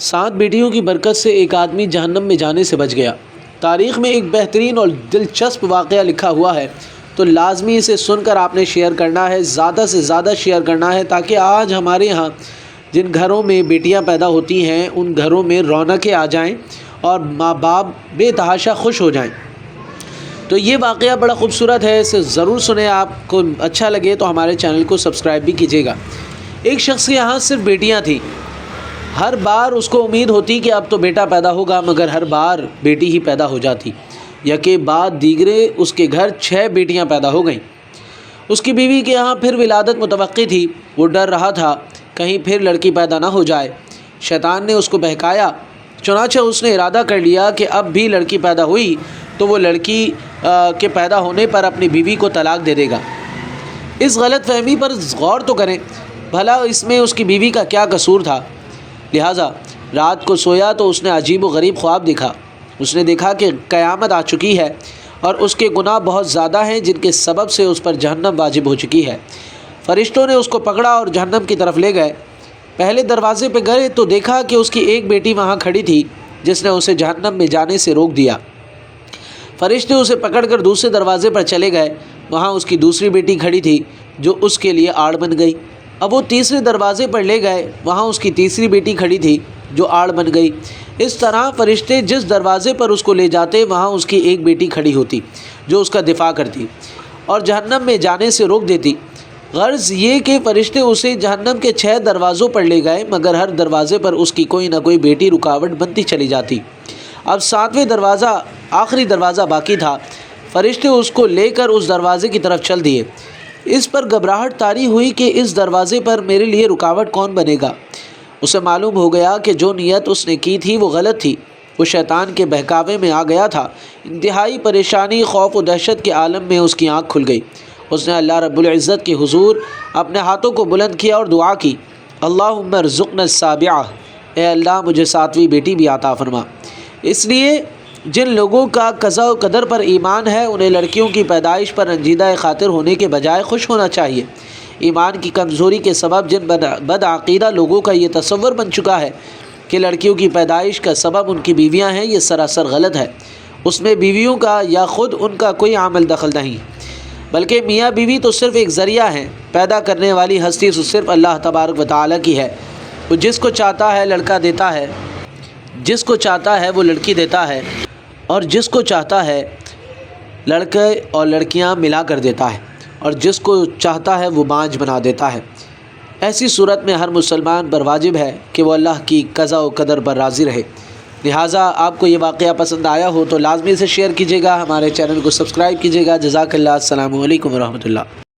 7 بیٹیوں کی برکت سے ایک آدمی جہنم میں جانے سے بچ گیا۔ تاریخ میں ایک بہترین اور دلچسپ واقعہ لکھا ہوا ہے، تو لازمی اسے سن کر آپ نے شیئر کرنا ہے، زیادہ سے زیادہ شیئر کرنا ہے، تاکہ آج ہمارے ہاں جن گھروں میں بیٹیاں پیدا ہوتی ہیں ان گھروں میں رونقیں آ جائیں اور ماں باپ بے تحاشا خوش ہو جائیں۔ تو یہ واقعہ بڑا خوبصورت ہے، اسے ضرور سنیں۔ آپ کو اچھا لگے تو ہمارے چینل کو سبسکرائب بھی کیجیے گا۔ ایک شخص کے یہاں صرف بیٹیاں تھیں۔ ہر بار اس کو امید ہوتی کہ اب تو بیٹا پیدا ہوگا، مگر ہر بار بیٹی ہی پیدا ہو جاتی۔ یکے بعد دیگرے اس کے گھر 6 بیٹیاں پیدا ہو گئیں۔ اس کی بیوی کے یہاں پھر ولادت متوقع تھی۔ وہ ڈر رہا تھا کہیں پھر لڑکی پیدا نہ ہو جائے۔ شیطان نے اس کو بہکایا، چنانچہ اس نے ارادہ کر لیا کہ اب بھی لڑکی پیدا ہوئی تو وہ لڑکی کے پیدا ہونے پر اپنی بیوی کو طلاق دے دے گا۔ اس غلط فہمی پر غور تو کریں، بھلا اس میں اس کی بیوی کا کیا قصور تھا؟ لہٰذا رات کو سویا تو اس نے عجیب و غریب خواب دیکھا۔ اس نے دیکھا کہ قیامت آ چکی ہے اور اس کے گناہ بہت زیادہ ہیں، جن کے سبب سے اس پر جہنم واجب ہو چکی ہے۔ فرشتوں نے اس کو پکڑا اور جہنم کی طرف لے گئے۔ پہلے دروازے پہ گئے تو دیکھا کہ اس کی ایک بیٹی وہاں کھڑی تھی، جس نے اسے جہنم میں جانے سے روک دیا۔ فرشتے اسے پکڑ کر دوسرے دروازے پر چلے گئے۔ وہاں اس کی دوسری بیٹی کھڑی تھی جو اس کے لیے آڑ بن گئی۔ اب وہ تیسرے دروازے پر لے گئے۔ وہاں اس کی تیسری بیٹی کھڑی تھی جو آڑ بن گئی۔ اس طرح فرشتے جس دروازے پر اس کو لے جاتے وہاں اس کی ایک بیٹی کھڑی ہوتی جو اس کا دفاع کرتی اور جہنم میں جانے سے روک دیتی۔ غرض یہ کہ فرشتے اسے جہنم کے 6 دروازوں پر لے گئے، مگر ہر دروازے پر اس کی کوئی نہ کوئی بیٹی رکاوٹ بنتی چلی جاتی۔ اب 7واں دروازہ، آخری دروازہ باقی تھا۔ فرشتے اس کو لے کر اس دروازے کی طرف چل دیے۔ اس پر گھبراہٹ طاری ہوئی کہ اس دروازے پر میرے لیے رکاوٹ کون بنے گا؟ اسے معلوم ہو گیا کہ جو نیت اس نے کی تھی وہ غلط تھی۔ وہ شیطان کے بہکاوے میں آ گیا تھا۔ انتہائی پریشانی، خوف و دہشت کے عالم میں اس کی آنکھ کھل گئی۔ اس نے اللہ رب العزت کے حضور اپنے ہاتھوں کو بلند کیا اور دعا کی، اللہم ارزقنا السابعہ، اے اللہ مجھے 7ویں بیٹی بھی عطا فرما۔ اس لیے جن لوگوں کا قضاء و قدر پر ایمان ہے انہیں لڑکیوں کی پیدائش پر رنجیدہ خاطر ہونے کے بجائے خوش ہونا چاہیے۔ ایمان کی کمزوری کے سبب جن بدعقیدہ لوگوں کا یہ تصور بن چکا ہے کہ لڑکیوں کی پیدائش کا سبب ان کی بیویاں ہیں، یہ سراسر غلط ہے۔ اس میں بیویوں کا یا خود ان کا کوئی عمل دخل نہیں، بلکہ میاں بیوی تو صرف ایک ذریعہ ہیں۔ پیدا کرنے والی ہستی تو صرف اللہ تبارک و تعالیٰ کی ہے۔ وہ جس کو چاہتا ہے لڑکا دیتا ہے، جس کو چاہتا ہے وہ لڑکی دیتا ہے، اور جس کو چاہتا ہے لڑکے اور لڑکیاں ملا کر دیتا ہے، اور جس کو چاہتا ہے وہ بانجھ بنا دیتا ہے۔ ایسی صورت میں ہر مسلمان پر واجب ہے کہ وہ اللہ کی قضاء و قدر پر راضی رہے۔ لہٰذا آپ کو یہ واقعہ پسند آیا ہو تو لازمی سے شیئر کیجیے گا، ہمارے چینل کو سبسکرائب کیجیے گا۔ جزاک اللہ، السلام علیکم ورحمۃ اللہ۔